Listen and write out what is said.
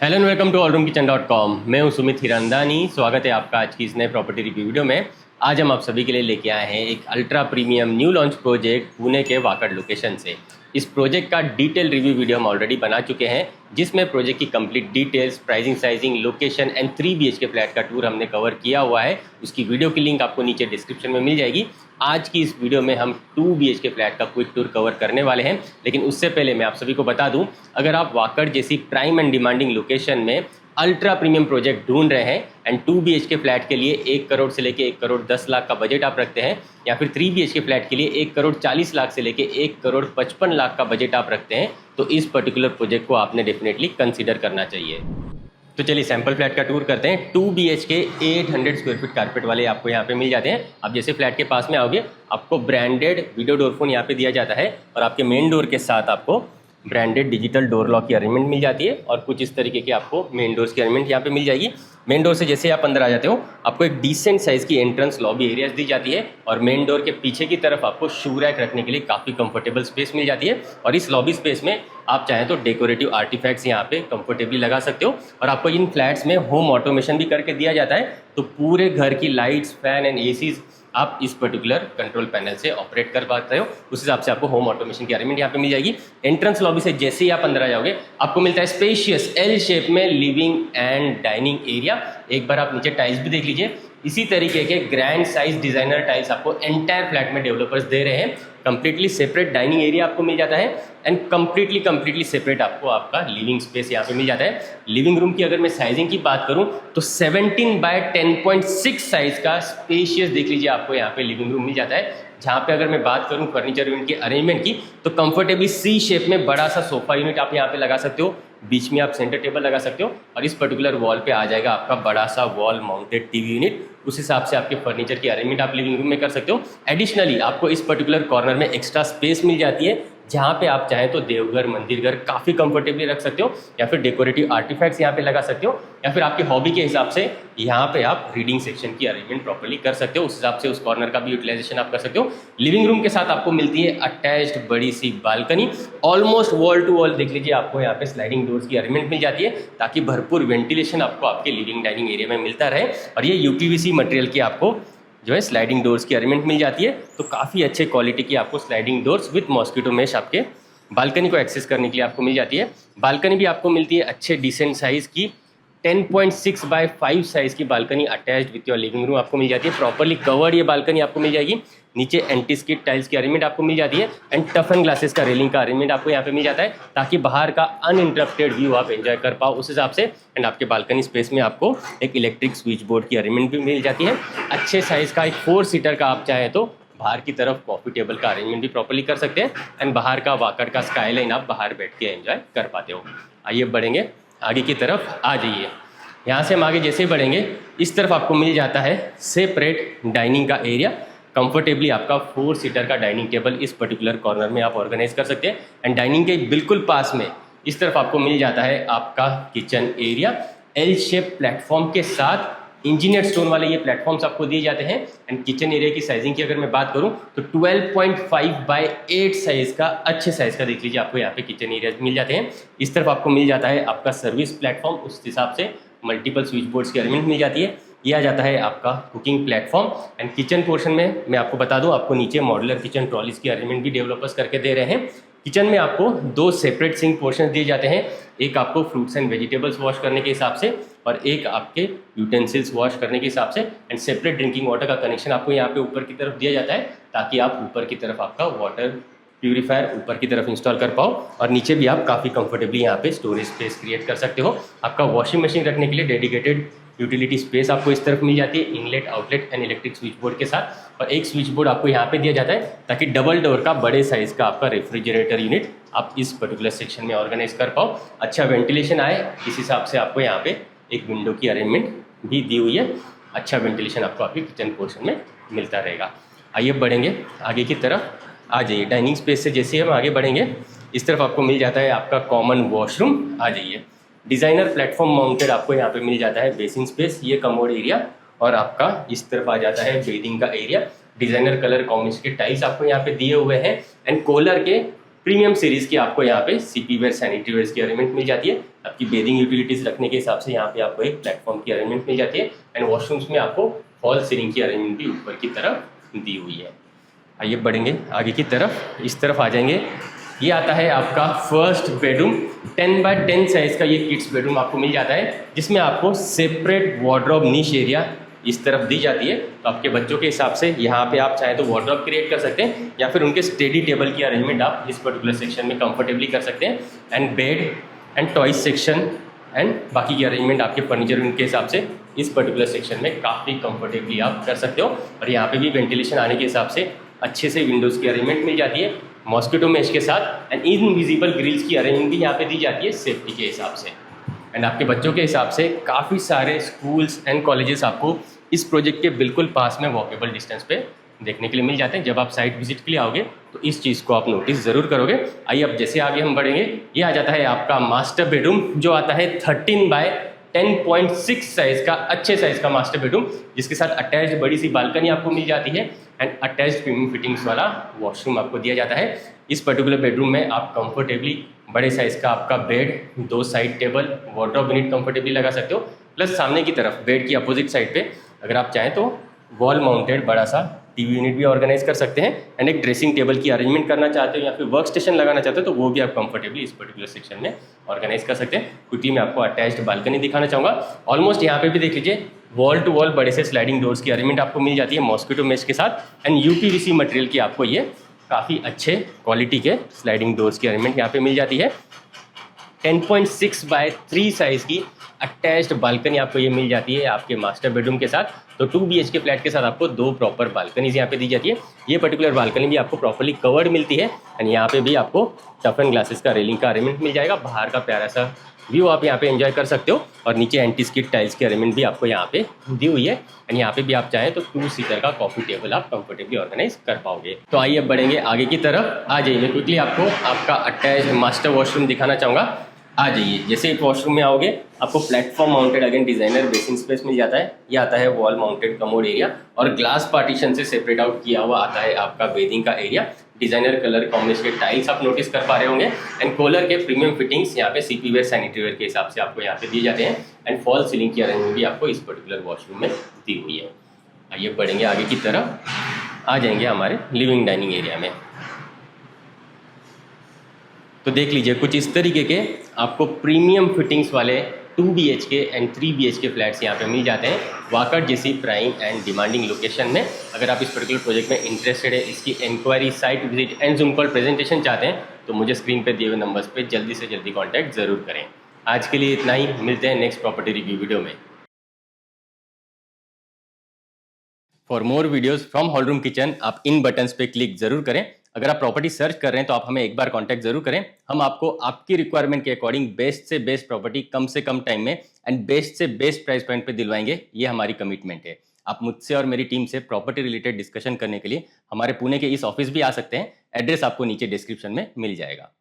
Hello and welcome to allroomkitchen.com। मैं हूं सुमित हिरंदानी। स्वागत है आपका आज की इस नए प्रॉपर्टी रिव्यू वीडियो में। आज हम आप सभी के लिए लेके आए हैं एक ultra premium new launch project Pune के वाकड़ लोकेशन से। इस प्रोजेक्ट का डिटेल रिव्यू वीडियो हम ऑलरेडी बना चुके हैं, जिसमें प्रोजेक्ट की complete details, pricing, sizing, location and 3 BHK flat का टूर हमने कवर किया हुआ है। उसकी वीडियो की लिंक आपको नीचे डिस्क्रिप्शन में मिल जाएगी। आज की इस वीडियो में हम 2 BHK फ्लैट का क्विक टूर कवर करने वाले हैं, लेकिन उससे पहले मैं आप सभी को बता दूं, अगर आप वाकड़ जैसी प्राइम एंड डिमांडिंग लोकेशन में अल्ट्रा प्रीमियम प्रोजेक्ट ढूंढ रहे हैं एंड 2 BHK फ्लैट के लिए 1 करोड़ से लेके 1 करोड़ 10 लाख का बजट आप रखते हैं, या फिर 3 BHK फ्लैट के लिए 1 करोड़ 40 लाख से लेके 1 करोड़ 55 लाख का बजट आप रखते हैं, तो इस पर्टिकुलर प्रोजेक्ट को आपने डेफिनेटली कंसीडर करना चाहिए। तो चलिए सैंपल फ्लैट का टूर करते हैं। 2 BHK 800 स्क्वायर फीट कारपेट वाले आपको यहाँ पे मिल जाते हैं। आप जैसे फ्लैट के पास में आओगे, आपको ब्रांडेड वीडियो डोर फोन यहाँ पे दिया जाता है और आपके मेन डोर के साथ आपको ब्रांडेड डिजिटल डोर लॉक की अरेंजमेंट मिल जाती है और कुछ इस तरीके की आपको मेन डोर्स की अरेंजमेंट यहाँ पे मिल जाएगी। मेन डोर से जैसे आप अंदर आ जाते हो, आपको एक डिसेंट साइज़ की एंट्रेंस लॉबी एरियाज दी जाती है और मेन डोर के पीछे की तरफ आपको शू रैक रखने के लिए काफ़ी कंफर्टेबल स्पेस मिल जाती है। और इस लॉबी स्पेस में आप चाहें तो डेकोरेटिव आर्टिफैक्ट्स यहाँ पे कंफर्टेबली लगा सकते हो। और आपको इन फ्लैट्स में होम ऑटोमेशन भी करके दिया जाता है, तो पूरे घर की लाइट्स, फैन एंड एसीज आप इस पर्टिकुलर कंट्रोल पैनल से ऑपरेट कर पाते हो। उस हिसाब से आपको होम ऑटोमेशन की अरेंजमेंट यहाँ पे मिल जाएगी। एंट्रेंस लॉबी से जैसे ही आप अंदर आ जाओगे, आपको मिलता है स्पेशियस एल शेप में लिविंग एंड डाइनिंग एरिया। एक बार आप नीचे टाइल्स भी देख लीजिए, इसी तरीके के ग्रैंड साइज डिजाइनर टाइल्स आपको एंटायर फ्लैट में डेवलपर्स दे रहे हैं। कंप्लीटली सेपरेट डाइनिंग एरिया आपको मिल जाता है एंड कंप्लीटली सेपरेट आपको आपका लिविंग स्पेस यहाँ पे मिल जाता है। लिविंग रूम की अगर मैं साइजिंग की बात करूँ तो 17 बाय 10.6 साइज का स्पेशियस देख लीजिए आपको यहाँ पे लिविंग रूम मिल जाता है। जहाँ पे अगर मैं बात करूँ फर्नीचर यूनिट के अरेंजमेंट की, तो कंफर्टेबली सी शेप में बड़ा सा सोफा यूनिट आप यहाँ पे लगा सकते हो, बीच में आप सेंटर टेबल लगा सकते हो और इस पर्टिकुलर वॉल पे आ जाएगा आपका बड़ा सा वॉल माउंटेड टीवी यूनिट। उस हिसाब से आपके फर्नीचर की अरेंजमेंट आप लिविंग रूम में कर सकते हो। एडिशनली आपको इस पर्टिकुलर कॉर्नर में एक्स्ट्रा स्पेस मिल जाती है, जहाँ पे आप चाहें तो देवघर, मंदिर घर काफ़ी कंफर्टेबली रख सकते हो, या फिर डेकोरेटिव आर्टिफैक्ट्स यहाँ पे लगा सकते हो, या फिर आपकी हॉबी के हिसाब से यहाँ पे आप रीडिंग सेक्शन की अरेंजमेंट प्रॉपर्ली कर सकते हो। उस हिसाब से उस कॉर्नर का भी यूटिलाइजेशन आप कर सकते हो। लिविंग रूम के साथ आपको मिलती है अटैच्ड बड़ी सी balcony, almost wall to wall देख लीजिए आपको यहाँ पे स्लाइडिंग डोर्स की अरेंजमेंट मिल जाती है, ताकि भरपूर वेंटिलेशन आपको आपके लिविंग डाइनिंग एरिया में मिलता रहे। और ये UPVC मटेरियल की आपको जो है स्लाइडिंग डोर्स की अरेंजमेंट मिल जाती है, तो काफ़ी अच्छे क्वालिटी की आपको sliding doors with mosquito mesh आपके बालकनी को एक्सेस करने के लिए आपको मिल जाती है। बालकनी भी आपको मिलती है अच्छे डिसेंट साइज़ की 10.6 बाय 5 साइज़ की balcony attached with your living room आपको मिल जाती है। प्रॉपर्ली कवर्ड ये बालकनी आपको मिल जाएगी। नीचे एंटी स्किड टाइल्स की अरेंजमेंट आपको मिल जाती है एंड टफन ग्लासेस का रेलिंग का अरेंजमेंट आपको यहाँ पे मिल जाता है, ताकि बाहर का अनइंटरप्टेड व्यू आप एंजॉय कर पाओ उस हिसाब से। एंड आपके बालकनी स्पेस में आपको एक इलेक्ट्रिक स्विच बोर्ड की अरेंजमेंट भी मिल जाती है। अच्छे साइज़ का एक 4 सीटर का आप चाहें तो बाहर की तरफ कॉफी टेबल का अरेंजमेंट भी प्रॉपर्ली कर सकते हैं एंड बाहर का वाकड़ का स्काईलाइन आप बाहर बैठ के एंजॉय कर पाते हो। आइए बढ़ेंगे आगे की तरफ, आ जाइए। यहाँ से हम आगे जैसे ही बढ़ेंगे, इस तरफ आपको मिल जाता है सेपरेट डाइनिंग का एरिया। कंफर्टेबली आपका 4 सीटर का डाइनिंग टेबल इस पर्टिकुलर कॉर्नर में आप ऑर्गेनाइज कर सकते हैं एंड डाइनिंग के बिल्कुल पास में इस तरफ आपको मिल जाता है आपका kitchen area. L shape platform के साथ इंजीनियर स्टोन वाले ये प्लेटफॉर्म्स आपको दिए जाते हैं। एंड किचन एरिया की साइजिंग की अगर मैं बात करूं तो 12.5 बाय 8 साइज का, अच्छे साइज का देख लीजिए आपको यहाँ पे किचन एरिया मिल जाते हैं। इस तरफ आपको मिल जाता है आपका सर्विस प्लेटफॉर्म, उस हिसाब से मल्टीपल स्विच बोर्ड्स की अरेंजमेंट मिल जाती है। ये आ जाता है आपका cooking platform and kitchen portion में मैं आपको बता दूं, आपको नीचे मॉड्यूलर किचन ट्रॉलीज की अरेंजमेंट भी डेवलपर्स करके दे रहे हैं। किचन में आपको 2 सेपरेट सिंक पोर्शन दिए जाते हैं, एक आपको फ्रूट्स एंड वेजिटेबल्स वॉश करने के हिसाब से और एक आपके यूटेंसिल्स वॉश करने के हिसाब से। एंड सेपरेट ड्रिंकिंग वाटर का कनेक्शन आपको यहाँ पे ऊपर की तरफ दिया जाता है, ताकि आप ऊपर की तरफ आपका वाटर प्यूरीफायर ऊपर की तरफ इंस्टॉल कर पाओ। और नीचे भी आप काफ़ी कंफर्टेबली यहाँ पे स्टोरेज स्पेस क्रिएट कर सकते हो। आपका वॉशिंग मशीन रखने के लिए डेडिकेटेड यूटिलिटी स्पेस आपको इस तरफ मिल जाती है, inlet, outlet and electric switch board के साथ। और एक स्विच बोर्ड आपको यहाँ पे दिया जाता है, ताकि डबल डोर का बड़े साइज का आपका रेफ्रिजरेटर यूनिट आप इस पर्टिकुलर सेक्शन में ऑर्गेनाइज कर पाओ, अच्छा वेंटिलेशन आए। इस हिसाब से आपको यहाँ पे एक विंडो की अरेंजमेंट भी दी हुई है, अच्छा वेंटिलेशन आपको आपके किचन पोर्शन में मिलता रहेगा। आइए बढ़ेंगे आगे की तरफ, आ जाइए। डाइनिंग स्पेस से जैसे हम आगे बढ़ेंगे, इस तरफ आपको मिल जाता है आपका कॉमन वॉशरूम। आ जाइए। डिज़ाइनर प्लेटफॉर्म माउंटेड आपको यहाँ पे मिल जाता है बेसिन स्पेस, ये कमोड एरिया, और आपका इस तरफ आ जाता है बेडिंग का एरिया। डिज़ाइनर कलर कॉम्बिनेशन के टाइल्स आपको यहाँ पे दिए हुए हैं एंड कॉलर के प्रीमियम सीरीज की आपको यहाँ पे सीपी वेयर सैनिटरी वेयर की अरेंजमेंट मिल जाती है। आपकी बेदिंग यूटिलिटीज रखने के हिसाब से यहाँ पे आपको एक प्लेटफॉर्म की अरेंजमेंट मिल जाती है एंड वॉशरूम्स में आपको फॉल सीलिंग की अरेंजमेंट भी ऊपर की तरफ दी हुई है। आइए बढ़ेंगे आगे की तरफ, इस तरफ आ जाएंगे। ये आता है आपका फर्स्ट बेडरूम, 10 बाय 10 साइज का ये किड्स बेडरूम आपको मिल जाता है, जिसमें आपको सेपरेट वार्डरोब निश एरिया इस तरफ दी जाती है। तो आपके बच्चों के हिसाब से यहाँ पे आप चाहें तो वार्डरोब क्रिएट कर सकते हैं या फिर उनके स्टडी टेबल की अरेंजमेंट आप इस पर्टिकुलर सेक्शन में कंफर्टेबली कर सकते हैं। And bed and toys section and बाकी की अरेंजमेंट आपके फर्नीचर के हिसाब से इस पर्टिकुलर सेक्शन में काफ़ी कंफर्टेबली आप कर सकते हो। और यहाँ पे भी वेंटिलेशन आने के हिसाब से अच्छे से विंडोज़ की अरेंजमेंट मिल जाती है मॉस्किटो मेश के साथ एंड इनविजिबल ग्रिल्स की अरेंजमेंट भी यहाँ पे दी जाती है सेफ्टी के हिसाब से। एंड आपके बच्चों के हिसाब से काफ़ी सारे स्कूल्स एंड कॉलेजेस आपको इस प्रोजेक्ट के बिल्कुल पास में वॉकेबल डिस्टेंस पे देखने के लिए मिल जाते हैं। जब आप साइट विजिट के लिए आओगे तो इस चीज़ को आप नोटिस ज़रूर करोगे। आइए अब जैसे आगे हम बढ़ेंगे, ये आ जाता है आपका मास्टर बेडरूम, जो आता है 13 बाय 10.6 साइज़ का अच्छे साइज़ का मास्टर बेडरूम, जिसके साथ अटैच्ड बड़ी सी बालकनी आपको मिल जाती है एंड अटैच्ड प्रीमियम फिटिंग्स वाला वॉशरूम आपको दिया जाता है। इस पर्टिकुलर बेडरूम में आप कंफर्टेबली बड़े साइज़ का आपका bed, 2 side table, wardrobe unit comfortably लगा सकते हो। प्लस सामने की तरफ बेड की अपोजिट साइड पे अगर आप चाहें तो वॉल माउंटेड बड़ा सा टीवी यूनिट भी ऑर्गेनाइज कर सकते हैं एंड एक ड्रेसिंग टेबल की अरेंजमेंट करना चाहते हो या फिर वर्क स्टेशन लगाना चाहते हो तो वो भी आप कंफर्टेबली इस पर्टिकुलर सेक्शन में ऑर्गेनाइज कर सकते हैं। क्विकली मैं आपको अटैच्ड बालकनी दिखाना चाहूँगा। ऑलमोस्ट यहाँ पे भी देख लीजिए, वॉल टू वॉल बड़े से स्लाइडिंग डोर्स की अरेंजमेंट आपको मिल जाती है मॉस्किटो मेश के साथ एंड यूपीवीसी मटेरियल की आपको ये काफ़ी अच्छे क्वालिटी के स्लाइडिंग डोर्स की अरेंजमेंट यहाँ पे मिल जाती है। 10.6 बाय 3 साइज़ की अटैच्ड बालकनी आपको ये मिल जाती है आपके मास्टर बेडरूम के साथ। तो 2 BHK फ्लैट के साथ आपको 2 प्रॉपर बालकनीज यहाँ पे दी जाती है। ये पर्टिकुलर बालकनी भी आपको प्रॉपर्ली कवर्ड मिलती है एंड यहाँ पे भी आपको टफ एंड ग्लासेस का रेलिंग का अरेंजमेंट मिल जाएगा। बाहर का प्यारा सा व्यू आप यहाँ पे एंजॉय कर सकते हो और नीचे एंटी स्किड टाइल्स की अरेंजमेंट भी आपको यहाँ पे दी हुई है एंड यहाँ पे भी आप चाहें तो 2 सीटर का कॉफी टेबल आप कंफर्टेबली ऑर्गेनाइज कर पाओगे। तो आइए अब बढ़ेंगे आगे की तरफ। आ जाइए, मैं क्विकली आपको आपका अटैच्ड मास्टर वॉशरूम दिखाना चाहूँगा। आ जाइए, जैसे एक वॉशरूम में आओगे आपको platform mounted again designer basin space मिल जाता है। ये आता है वॉल माउंटेड कमोड एरिया और ग्लास पार्टीशन से सेपरेट आउट किया हुआ आता है आपका बेदिंग का एरिया। डिजाइनर कलर कॉम्बिनेशन के टाइल्स आप नोटिस कर पा रहे होंगे एंड कूलर के प्रीमियम फिटिंग्स यहाँ पे सीपी वेयर सैनिटरी वेयर के हिसाब से आपको यहाँ पे दिए जाते हैं एंड फॉल सीलिंग की अरेंजमेंट भी आपको इस पर्टिकुलर वॉशरूम में दी हुई है। आइए बढ़ेंगे आगे की तरफ, आ जाएंगे हमारे लिविंग डाइनिंग एरिया में। तो देख लीजिए कुछ इस तरीके के आपको प्रीमियम फिटिंग्स वाले 2 BHK एंड 3 BHK फ्लैट्स यहाँ पे मिल जाते हैं वाकड़ जैसी प्राइम एंड डिमांडिंग लोकेशन में। अगर आप इस पर्टिकुलर प्रोजेक्ट में इंटरेस्टेड है, इसकी inquiry, site visit and Zoom call presentation चाहते हैं तो मुझे स्क्रीन पे दिए हुए नंबर्स पे जल्दी से जल्दी कॉन्टैक्ट जरूर करें। आज के लिए इतना ही, मिलते हैं नेक्स्ट प्रॉपर्टी रिव्यू वीडियो में। For more videos from hall room kitchen आप इन बटन्स पे क्लिक जरूर करें। अगर आप प्रॉपर्टी सर्च कर रहे हैं तो आप हमें एक बार कांटेक्ट जरूर करें। हम आपको आपकी रिक्वायरमेंट के अकॉर्डिंग बेस्ट से बेस्ट प्रॉपर्टी कम से कम टाइम में एंड बेस्ट से बेस्ट प्राइस पॉइंट पे दिलवाएंगे, ये हमारी कमिटमेंट है। आप मुझसे और मेरी टीम से प्रॉपर्टी रिलेटेड डिस्कशन करने के लिए हमारे पुणे के इस ऑफिस भी आ सकते हैं। एड्रेस आपको नीचे डिस्क्रिप्शन में मिल जाएगा।